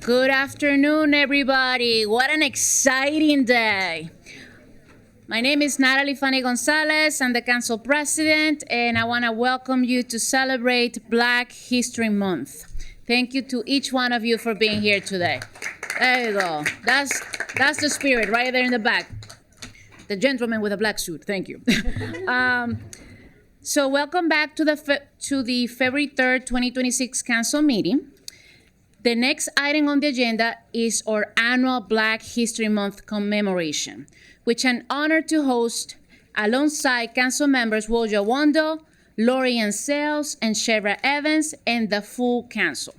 Good afternoon, everybody. What an exciting day. My name is Natalie Fanny Gonzalez. I'm the council president, and I want to welcome you to celebrate Black History Month. Thank you to each one of you for being here today. There you go. That's the spirit right there in the back. The gentleman with a black suit. Thank you. So welcome back to the February 3rd, 2026 council meeting. The next item on the agenda is our annual Black History Month commemoration, which I'm honored to host alongside council members Woja Wando, Lori Ann Sales, and Shevra Evans, and the full council.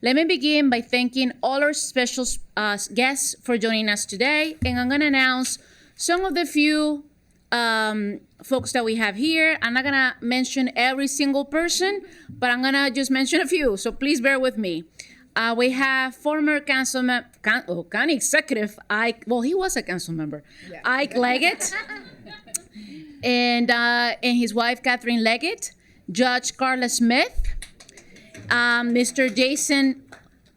Let me begin by thanking all our special guests for joining us today, and I'm gonna announce some of the few folks that we have here. I'm not gonna mention every single person, but I'm gonna just mention a few, so please bear with me. We have former county executive Ike. Well, he was a council member, yeah. Ike Leggett, and his wife Catherine Leggett, Judge Carla Smith, Mr. Jason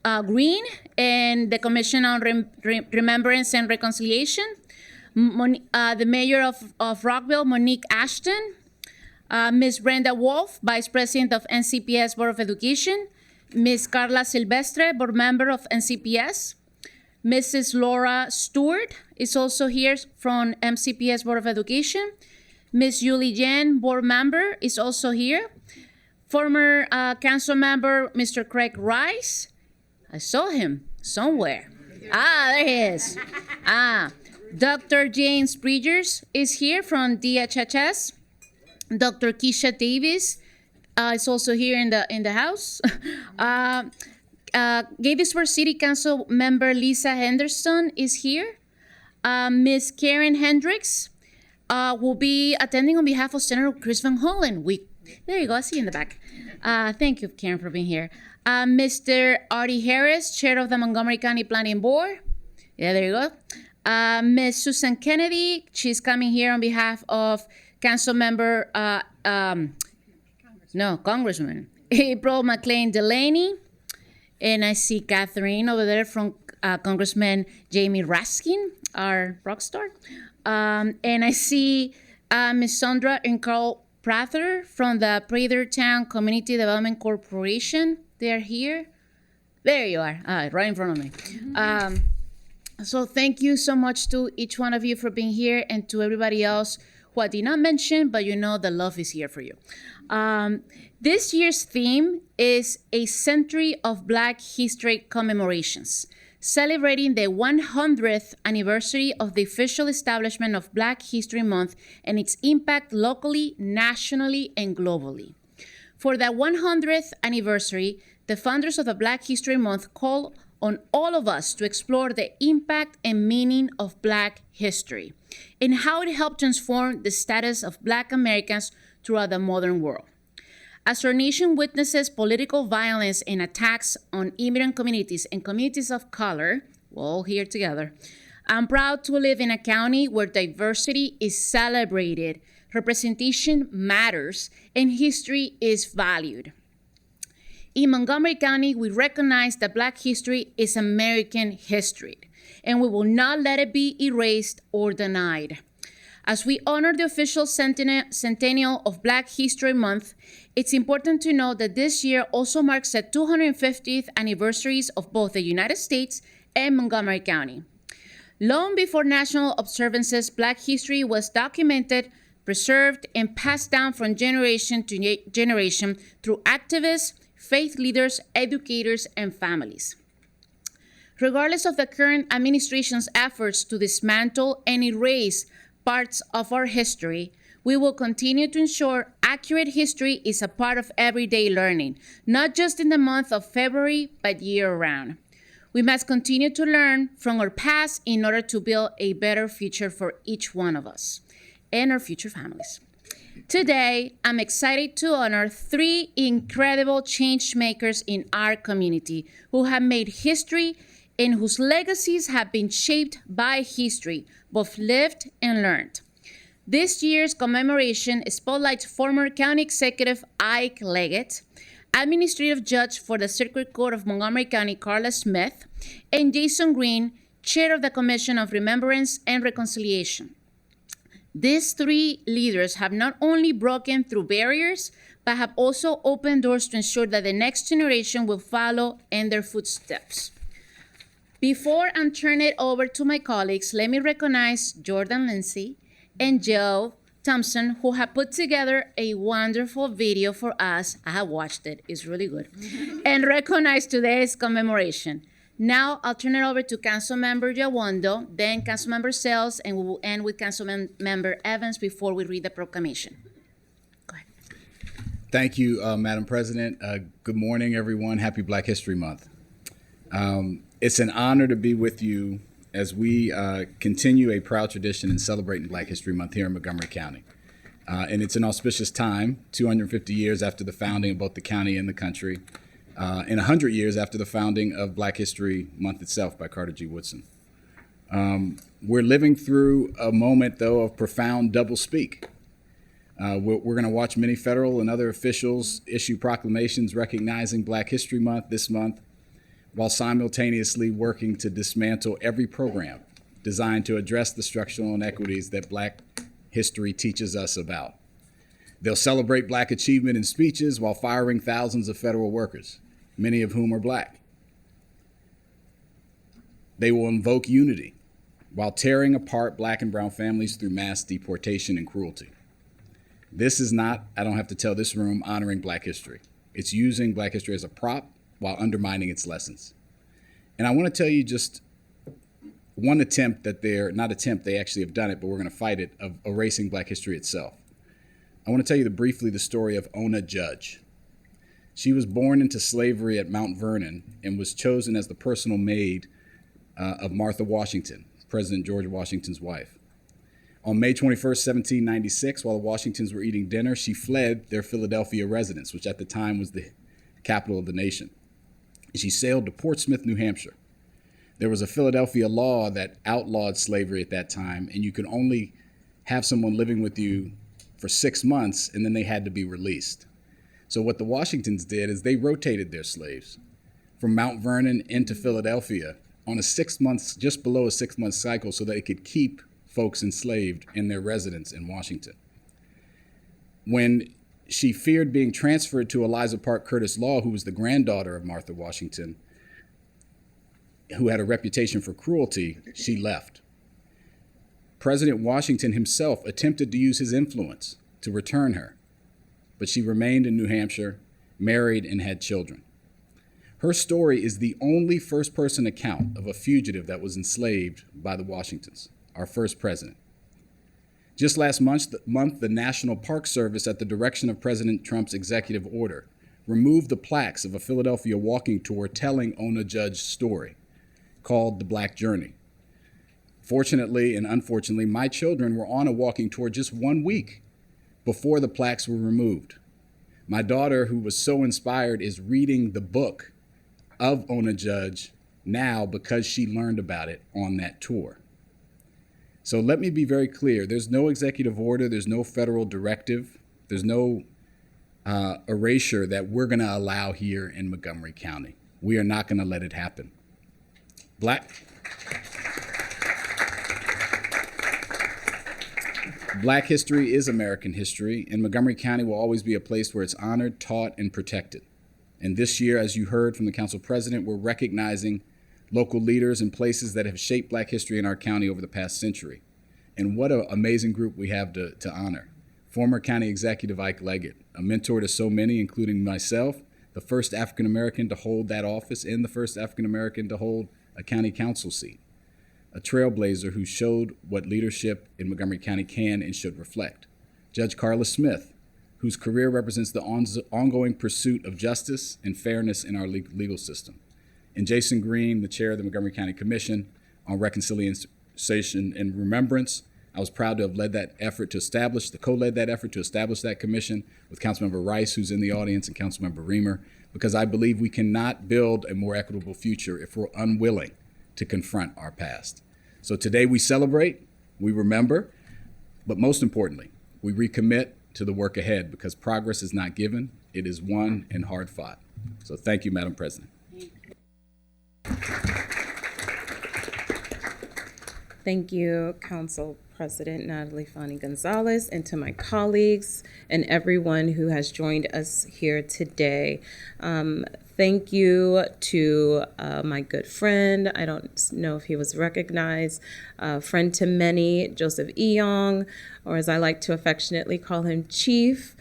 Green, and the Commission on Remembrance and Reconciliation, the mayor of Rockville, Monique Ashton, Ms. Brenda Wolf, Vice President of NCPS Board of Education, Ms. Carla Silvestre, board member of NCPS. Mrs. Laura Stewart is also here from MCPS Board of Education. Ms. Julie Jen, board member, is also here. Former council member, Mr. Craig Rice. I saw him somewhere. There he is. Dr. James Bridgers is here from DHHS. Dr. Keisha Davis is also here in the house. Gettysburg City Council member Lisa Henderson is here. Ms. Karen Hendricks will be attending on behalf of Senator Chris Van Hollen. There you go, I see you in the back. Thank you, Karen, for being here. Mr. Artie Harris, chair of the Montgomery County Planning Board. Yeah, there you go. Ms. Susan Kennedy, she's coming here on behalf of Council member Congressman April McLean Delaney, and I see Catherine over there from Congressman Jamie Raskin, our rock star, and I see Ms. Sandra and Carl Prather from the Prathertown Community Development Corporation. They're here. There you are, right in front of me. So thank you so much to each one of you for being here, and to everybody else who I did not mention, but you know the love is here for you. This year's theme is a century of Black history commemorations, celebrating the 100th anniversary of the official establishment of Black History Month and its impact locally, nationally, and globally. For the 100th anniversary, the founders of the Black History Month call on all of us to explore the impact and meaning of Black history and how it helped transform the status of Black Americans throughout the modern world. As our nation witnesses political violence and attacks on immigrant communities and communities of color, we're all here together, I'm proud to live in a county where diversity is celebrated, representation matters, and history is valued. In Montgomery County, we recognize that Black history is American history, and we will not let it be erased or denied. As we honor the official centennial of Black History Month, it's important to note that this year also marks the 250th anniversaries of both the United States and Montgomery County. Long before national observances, Black history was documented, preserved, and passed down from generation to generation through activists, faith leaders, educators, and families. Regardless of the current administration's efforts to dismantle and erase parts of our history, we will continue to ensure accurate history is a part of everyday learning, not just in the month of February, but year-round. We must continue to learn from our past in order to build a better future for each one of us and our future families. Today, I'm excited to honor 3 incredible change makers in our community who have made history and whose legacies have been shaped by history, both lived and learned. This year's commemoration spotlights former county executive Ike Leggett, Administrative Judge for the Circuit Court of Montgomery County, Carla Smith, and Jason Green, Chair of the Commission of Remembrance and Reconciliation. These three leaders have not only broken through barriers, but have also opened doors to ensure that the next generation will follow in their footsteps. Before I turn it over to my colleagues, let me recognize Jordan Lindsay and Joe Thompson, who have put together a wonderful video for us. I have watched it, it's really good, and recognize today's commemoration. Now I'll turn it over to Councilmember Yawondo, then Councilmember Sells, and we will end with Councilmember Evans before we read the proclamation. Go ahead. Thank you, Madam President. Good morning, everyone. Happy Black History Month. It's an honor to be with you as we continue a proud tradition in celebrating Black History Month here in Montgomery County. And it's an auspicious time, 250 years after the founding of both the county and the country, and 100 years after the founding of Black History Month itself by Carter G. Woodson. We're living through a moment, though, of profound doublespeak. We're going to watch many federal and other officials issue proclamations recognizing Black History Month this month, while simultaneously working to dismantle every program designed to address the structural inequities that Black history teaches us about. They'll celebrate Black achievement in speeches while firing thousands of federal workers, many of whom are Black. They will invoke unity while tearing apart Black and brown families through mass deportation and cruelty. This is not, I don't have to tell this room, honoring Black history. It's using Black history as a prop while undermining its lessons. And I want to tell you just one attempt that they actually have done it, but we're going to fight it, of erasing Black history itself. I want to tell you briefly the story of Ona Judge. She was born into slavery at Mount Vernon and was chosen as the personal maid of Martha Washington, President George Washington's wife. On May 21st, 1796, while the Washingtons were eating dinner, she fled their Philadelphia residence, which at the time was the capital of the nation. She sailed to Portsmouth, New Hampshire. There was a Philadelphia law that outlawed slavery at that time, and you could only have someone living with you for 6 months, and then they had to be released. So what the Washingtons did is they rotated their slaves from Mount Vernon into Philadelphia on just below a 6-month cycle, so that it could keep folks enslaved in their residence in Washington. When she feared being transferred to Eliza Park Curtis Law, who was the granddaughter of Martha Washington, who had a reputation for cruelty, she left. President Washington himself attempted to use his influence to return her, but she remained in New Hampshire, married, and had children. Her story is the only first-person account of a fugitive that was enslaved by the Washingtons, our first president. Just last month, the National Park Service, at the direction of President Trump's executive order, removed the plaques of a Philadelphia walking tour telling Ona Judge's story, called The Black Journey. Fortunately and unfortunately, my children were on a walking tour just 1 week before the plaques were removed. My daughter, who was so inspired, is reading the book of Ona Judge now because she learned about it on that tour. So let me be very clear. There's no executive order. There's no federal directive. There's no erasure that we're going to allow here in Montgomery County. We are not going to let it happen. Black history is American history, and Montgomery County will always be a place where it's honored, taught, and protected. And this year, as you heard from the council president, we're recognizing local leaders and places that have shaped Black history in our county over the past century. And what an amazing group we have to honor. Former County Executive Ike Leggett, a mentor to so many, including myself, the first African-American to hold that office and the first African-American to hold a county council seat. A trailblazer who showed what leadership in Montgomery County can and should reflect. Judge Carla Smith, whose career represents the ongoing pursuit of justice and fairness in our legal system. And Jason Green, the chair of the Montgomery County Commission on Reconciliation and Remembrance. I was proud to have co-led that effort to establish that commission with Councilmember Rice, who's in the audience, and Councilmember Reamer, because I believe we cannot build a more equitable future if we're unwilling to confront our past. So today we celebrate, we remember, but most importantly, we recommit to the work ahead, because progress is not given, It is won and hard fought. So thank you, Madam President. Thank you, Council President Natalie Fani Gonzalez, and to my colleagues and everyone who has joined us here today. Thank you to my good friend, I don't know if he was recognized, friend to many, Joseph Eong, or as I like to affectionately call him, Chief,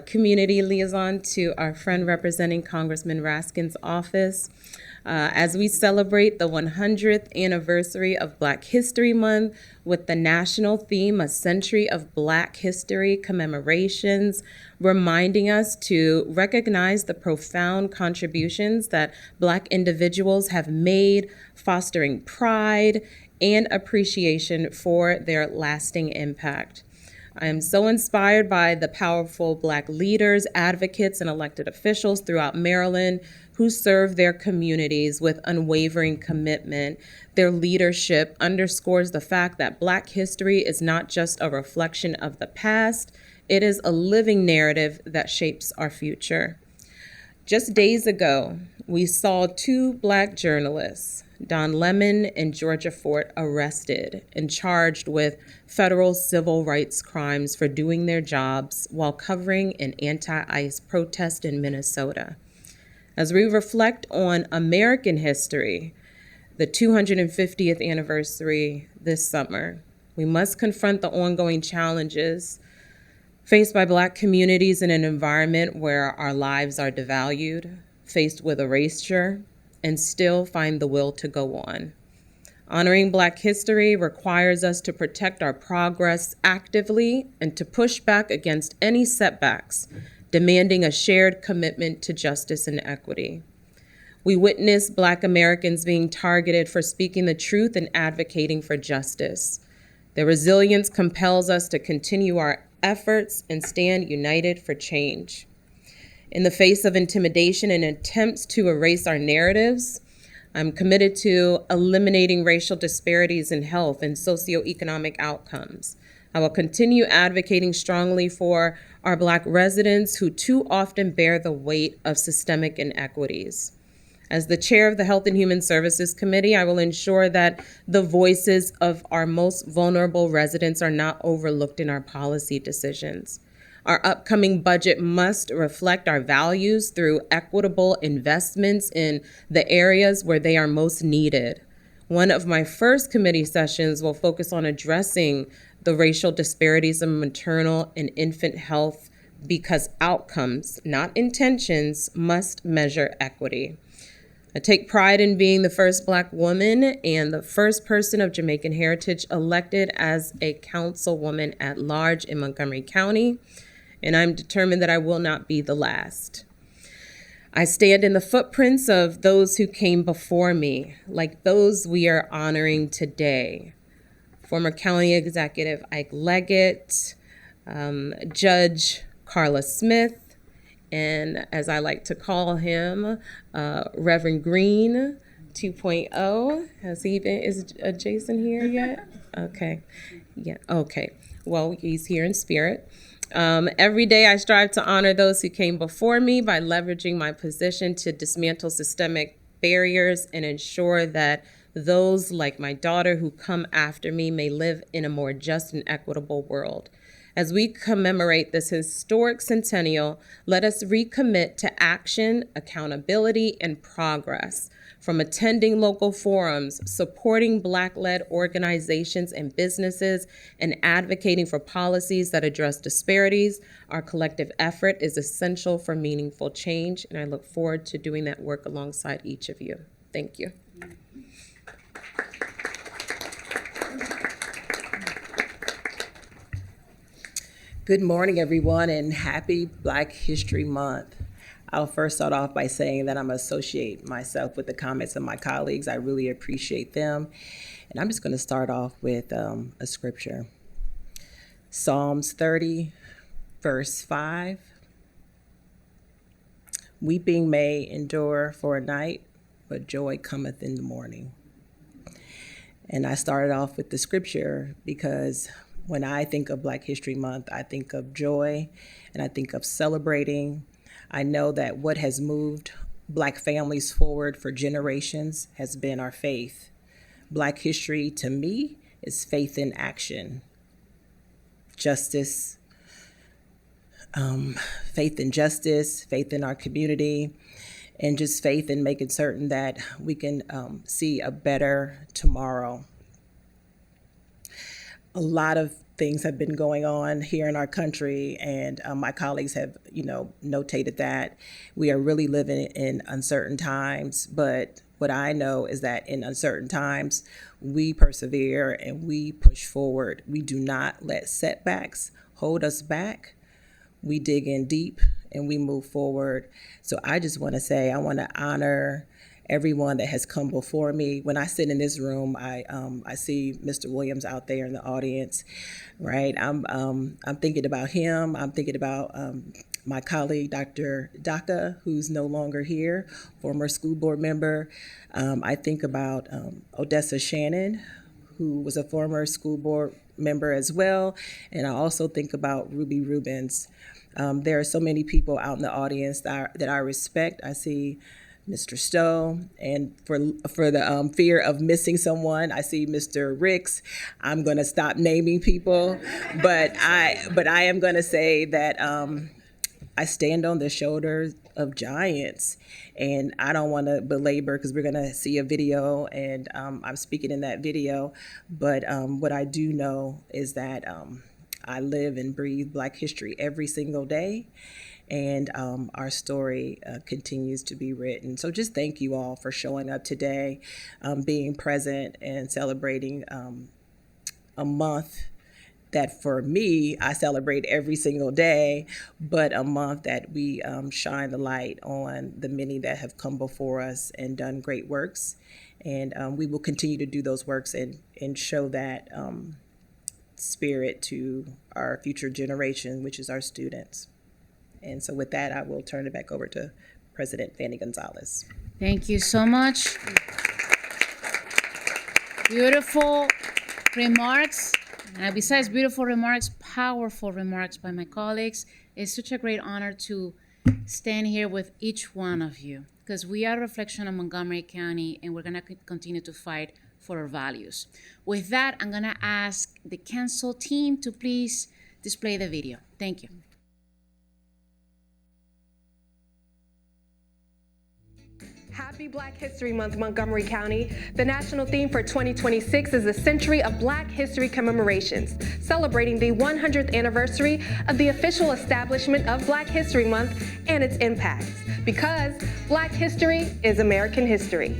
community liaison to our friend representing Congressman Raskin's office. As we celebrate the 100th anniversary of Black History Month with the national theme, A Century of Black History Commemorations, reminding us to recognize the profound contributions that Black individuals have made, fostering pride and appreciation for their lasting impact. I am so inspired by the powerful Black leaders, advocates, and elected officials throughout Maryland who serve their communities with unwavering commitment. Their leadership underscores the fact that Black history is not just a reflection of the past, it is a living narrative that shapes our future. Just days ago, we saw two Black journalists, Don Lemon and Georgia Fort, arrested and charged with federal civil rights crimes for doing their jobs while covering an anti-ICE protest in Minnesota. As we reflect on American history, the 250th anniversary this summer, we must confront the ongoing challenges faced by Black communities in an environment where our lives are devalued, faced with erasure, and still find the will to go on. Honoring Black history requires us to protect our progress actively and to push back against any setbacks, demanding a shared commitment to justice and equity. We witness Black Americans being targeted for speaking the truth and advocating for justice. Their resilience compels us to continue our efforts and stand united for change. In the face of intimidation and attempts to erase our narratives, I'm committed to eliminating racial disparities in health and socioeconomic outcomes. I will continue advocating strongly for our Black residents who too often bear the weight of systemic inequities. As the chair of the Health and Human Services Committee, I will ensure that the voices of our most vulnerable residents are not overlooked in our policy decisions. Our upcoming budget must reflect our values through equitable investments in the areas where they are most needed. One of my first committee sessions will focus on addressing the racial disparities in maternal and infant health because outcomes, not intentions, must measure equity. I take pride in being the first Black woman and the first person of Jamaican heritage elected as a councilwoman at large in Montgomery County, and I'm determined that I will not be the last. I stand in the footprints of those who came before me, like those we are honoring today. Former County Executive Ike Leggett, Judge Carla Smith, and as I like to call him, Reverend Green 2.0. Is Jason here yet? Okay, yeah, okay. Well, he's here in spirit. Every day I strive to honor those who came before me by leveraging my position to dismantle systemic barriers and ensure that those like my daughter who come after me may live in a more just and equitable world. As we commemorate this historic centennial, let us recommit to action, accountability, and progress. From attending local forums, supporting Black-led organizations and businesses, and advocating for policies that address disparities, our collective effort is essential for meaningful change, and I look forward to doing that work alongside each of you. Thank you. Good morning, everyone, and happy Black History Month. I'll first start off by saying that I'm associate myself with the comments of my colleagues. I really appreciate them. And I'm just going to start off with a scripture. Psalms 30, verse 5. Weeping may endure for a night, but joy cometh in the morning. And I started off with the scripture because when I think of Black History Month, I think of joy and I think of celebrating. I know that what has moved Black families forward for generations has been our faith. Black history, to me, is faith in action, justice, faith in justice, faith in our community, and just faith in making certain that we can see a better tomorrow. A lot of things have been going on here in our country, and my colleagues have, notated that we are really living in uncertain times. But what I know is that in uncertain times, we persevere and we push forward. We do not let setbacks hold us back. We dig in deep and we move forward. So I just want to say, I want to honor everyone that has come before me. When I sit in this room, I see Mr. Williams out there in the audience, right? I'm thinking about him. I'm thinking about my colleague, Dr. Daka, who's no longer here, former school board member. I think about Odessa Shannon, who was a former school board member as well. And I also think about Ruby Rubens. There are so many people out in the audience that I respect. I see Mr. Stowe, and for the fear of missing someone, I see Mr. Ricks. I'm going to stop naming people, but I am going to say that I stand on the shoulders of giants, and I don't want to belabor because we're going to see a video, and I'm speaking in that video. But what I do know is that I live and breathe Black history every single day. And our story continues to be written. So just thank you all for showing up today, being present and celebrating a month that for me, I celebrate every single day, but a month that we shine the light on the many that have come before us and done great works. And we will continue to do those works and show that spirit to our future generation, which is our students. And so with that, I will turn it back over to President Fanny Gonzalez. Thank you so much. Beautiful remarks. Besides beautiful remarks, powerful remarks by my colleagues. It's such a great honor to stand here with each one of you, because we are a reflection of Montgomery County, and we're going to continue to fight for our values. With that, I'm going to ask the council team to please display the video. Thank you. Happy Black History Month, Montgomery County. The national theme for 2026 is the Century of Black History Commemorations, celebrating the 100th anniversary of the official establishment of Black History Month and its impacts, because Black history is American history.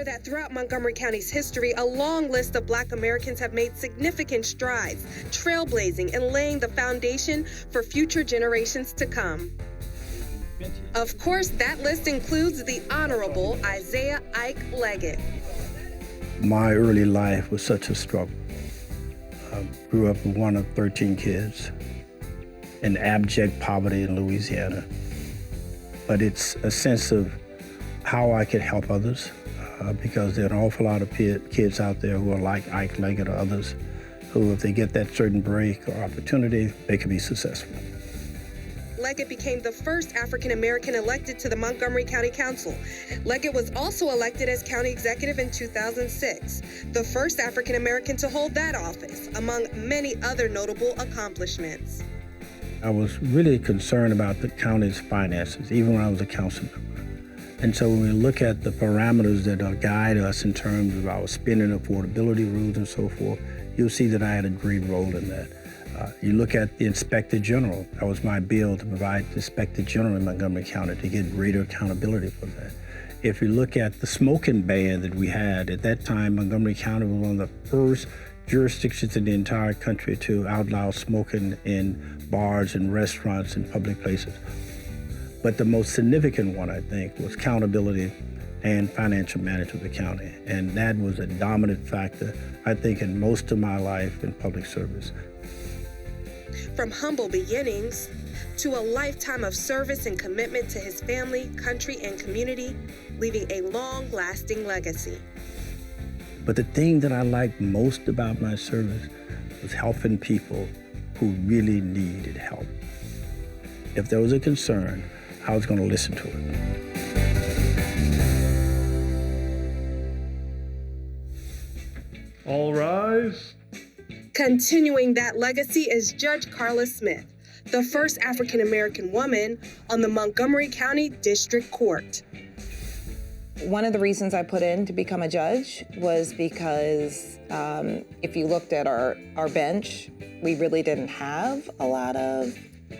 That throughout Montgomery County's history, a long list of Black Americans have made significant strides, trailblazing and laying the foundation for future generations to come. Of course, that list includes the Honorable Isaiah Ike Leggett. My early life was such a struggle. I grew up one of 13 kids in abject poverty in Louisiana. But it's a sense of how I could help others. Because there are an awful lot of kids out there who are like Ike Leggett or others who, if they get that certain break or opportunity, they can be successful. Leggett became the first African American elected to the Montgomery County Council. Leggett was also elected as county executive in 2006, the first African American to hold that office, among many other notable accomplishments. I was really concerned about the county's finances, even when I was a council member. And so when we look at the parameters that guide us in terms of our spending affordability rules and so forth, you'll see that I had a great role in that. You look at the Inspector General. That was my bill to provide the Inspector General in Montgomery County to get greater accountability for that. If you look at the smoking ban that we had, at that time, Montgomery County was one of the first jurisdictions in the entire country to outlaw smoking in bars and restaurants and public places. But the most significant one, I think, was accountability and financial management of the county. And that was a dominant factor, I think, in most of my life in public service. From humble beginnings to a lifetime of service and commitment to his family, country, and community, leaving a long-lasting legacy. But the thing that I liked most about my service was helping people who really needed help. If there was a concern, I was going to listen to it. All rise. Continuing that legacy is Judge Carla Smith, the first African-American woman on the Montgomery County District Court. One of the reasons I put in to become a judge was because if you looked at our bench, we really didn't have a lot of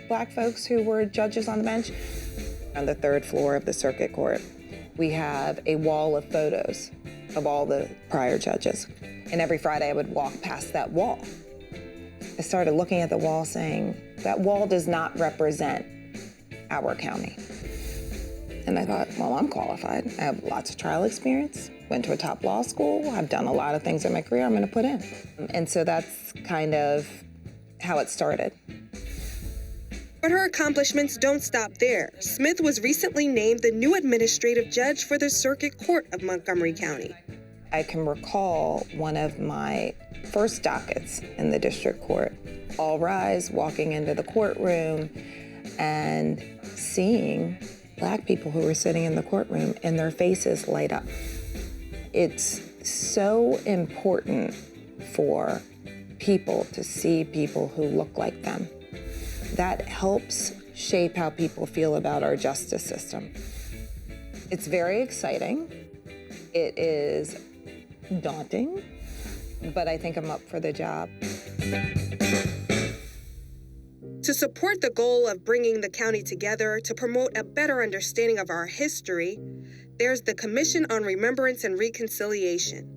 Black folks who were judges on the bench. On the third floor of the circuit court, we have a wall of photos of all the prior judges. And every Friday I would walk past that wall. I started looking at the wall saying, that wall does not represent our county. And I thought, well, I'm qualified. I have lots of trial experience, went to a top law school. I've done a lot of things in my career I'm gonna put in. And so that's kind of how it started. But her accomplishments don't stop there. Smith was recently named the new administrative judge for the Circuit Court of Montgomery County. I can recall one of my first dockets in the district court. All rise, walking into the courtroom and seeing Black people who were sitting in the courtroom and their faces light up. It's so important for people to see people who look like them. That helps shape how people feel about our justice system. It's very exciting. It is daunting, but I think I'm up for the job. To support the goal of bringing the county together to promote a better understanding of our history, there's the Commission on Remembrance and Reconciliation.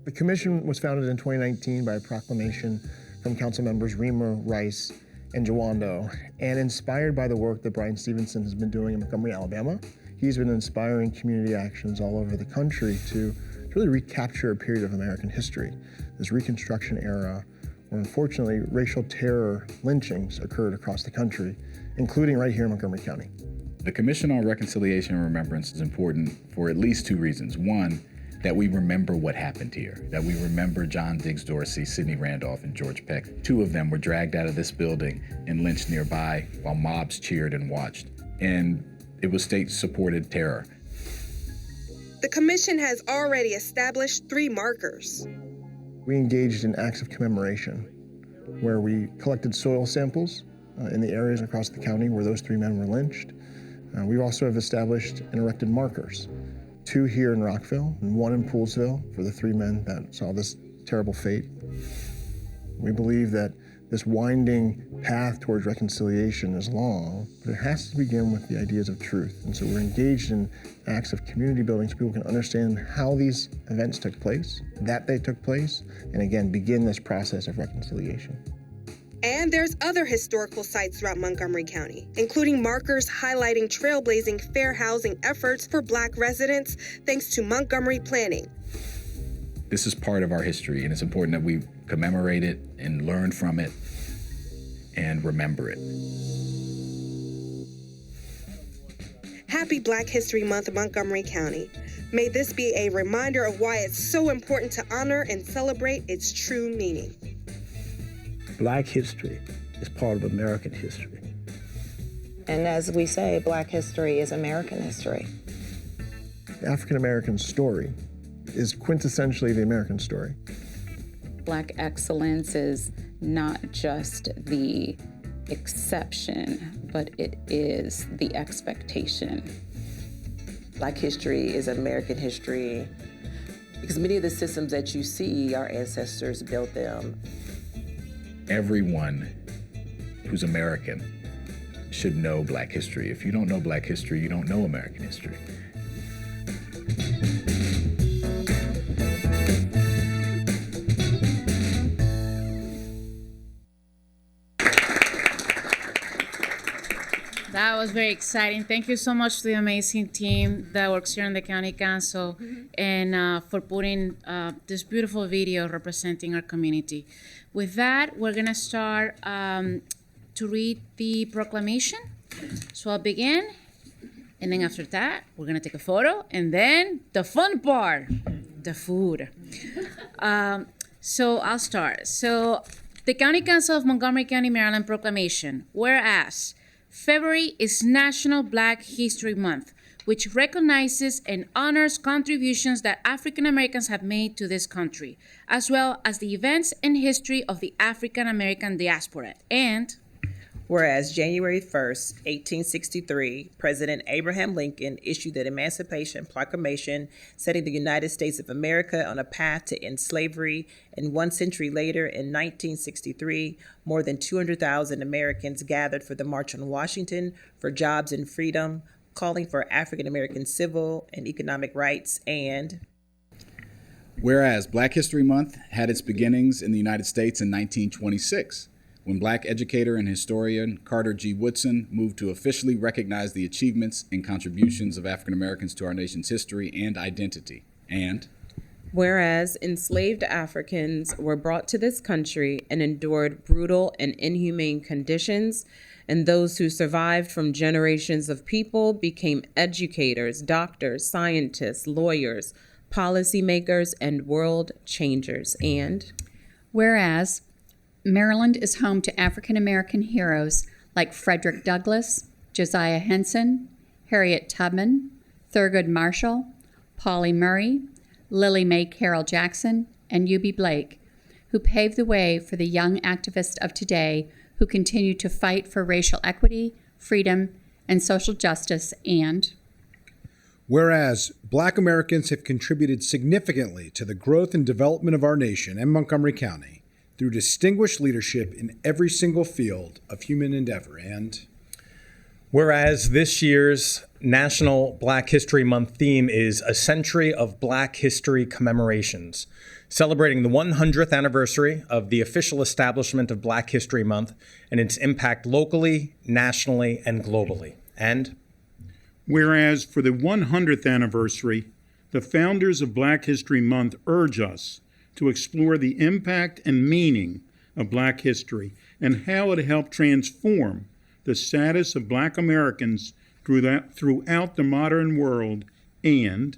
The commission was founded in 2019 by a proclamation from council members Reamer, Rice, and Jawando, and inspired by the work that Brian Stevenson has been doing in Montgomery, Alabama. He's been inspiring community actions all over the country to really recapture a period of American history, this Reconstruction era, where unfortunately racial terror lynchings occurred across the country, including right here in Montgomery County. The Commission on Reconciliation and Remembrance is important for at least two reasons. One, that we remember what happened here, that we remember John Diggs Dorsey, Sidney Randolph, and George Peck. Two of them were dragged out of this building and lynched nearby while mobs cheered and watched. And it was state-supported terror. The commission has already established 3 markers. We engaged in acts of commemoration, where we collected soil samples in the areas across the county where those 3 men were lynched. We also have established and erected markers, 2 here in Rockville and 1 in Poolesville for the 3 men that saw this terrible fate. We believe that this winding path towards reconciliation is long, but it has to begin with the ideas of truth. And so we're engaged in acts of community building so people can understand how these events took place, that they took place, and again, begin this process of reconciliation. And there's other historical sites throughout Montgomery County, including markers highlighting trailblazing fair housing efforts for Black residents thanks to Montgomery planning. This is part of our history, and it's important that we commemorate it and learn from it and remember it. Happy Black History Month, Montgomery County. May this be a reminder of why it's so important to honor and celebrate its true meaning. Black history is part of American history. And as we say, Black history is American history. The African American story is quintessentially the American story. Black excellence is not just the exception, but it is the expectation. Black history is American history because many of the systems that you see, our ancestors built them. Everyone who's American should know Black history. If you don't know Black history, you don't know American history. That was very exciting. Thank you so much to the amazing team that works here in the County Council and for putting this beautiful video representing our community. With that, we're gonna start to read the proclamation. So I'll begin, and then after that, we're gonna take a photo, and then the fun part, the food. So I'll start. So the County Council of Montgomery County, Maryland proclamation. Whereas February is National Black History Month, which recognizes and honors contributions that African Americans have made to this country, as well as the events and history of the African American diaspora. And whereas January 1st, 1863, President Abraham Lincoln issued the Emancipation Proclamation, setting the United States of America on a path to end slavery, and 1 century later, in 1963, more than 200,000 Americans gathered for the March on Washington for Jobs and Freedom, calling for African American civil and economic rights. And whereas Black History Month had its beginnings in the United States in 1926, when Black educator and historian Carter G. Woodson moved to officially recognize the achievements and contributions of African Americans to our nation's history and identity. And whereas enslaved Africans were brought to this country and endured brutal and inhumane conditions, and those who survived from generations of people became educators, doctors, scientists, lawyers, policymakers, and world changers. And whereas Maryland is home to African American heroes like Frederick Douglass, Josiah Henson, Harriet Tubman, Thurgood Marshall, Pauli Murray, Lily Mae Carroll Jackson, and Eubie Blake, who paved the way for the young activists of today who continue to fight for racial equity, freedom, and social justice. And whereas Black Americans have contributed significantly to the growth and development of our nation and Montgomery County through distinguished leadership in every single field of human endeavor. And whereas this year's National Black History Month theme is A Century of Black History Commemorations, celebrating the 100th anniversary of the official establishment of Black History Month and its impact locally, nationally, and globally. And whereas for the 100th anniversary, the founders of Black History Month urge us to explore the impact and meaning of Black history and how it helped transform the status of Black Americans throughout the modern world. And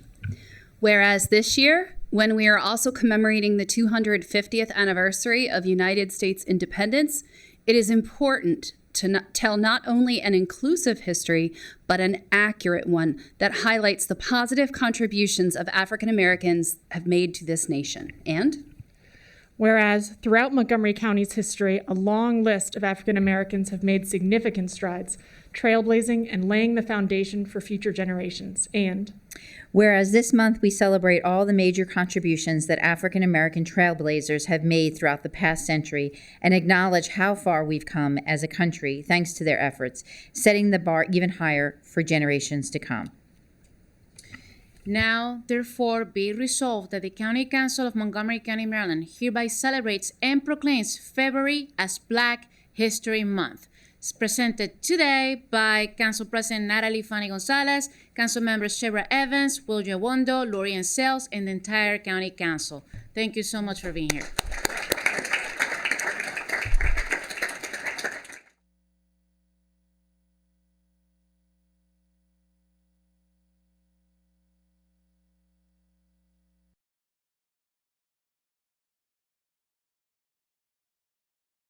whereas this year, when we are also commemorating the 250th anniversary of United States independence, it is important to tell not only an inclusive history, but an accurate one that highlights the positive contributions of African Americans have made to this nation. And whereas throughout Montgomery County's history, a long list of African Americans have made significant strides, trailblazing and laying the foundation for future generations. And whereas this month we celebrate all the major contributions that African American trailblazers have made throughout the past century and acknowledge how far we've come as a country thanks to their efforts, setting the bar even higher for generations to come. Now, therefore, be resolved that the County Council of Montgomery County, Maryland hereby celebrates and proclaims February as Black History Month. It's presented today by Council President Natalie Fanny Gonzalez, Council Members Shebra Evans, Will Wondo, Lori Sales, and the entire County Council. Thank you so much for being here.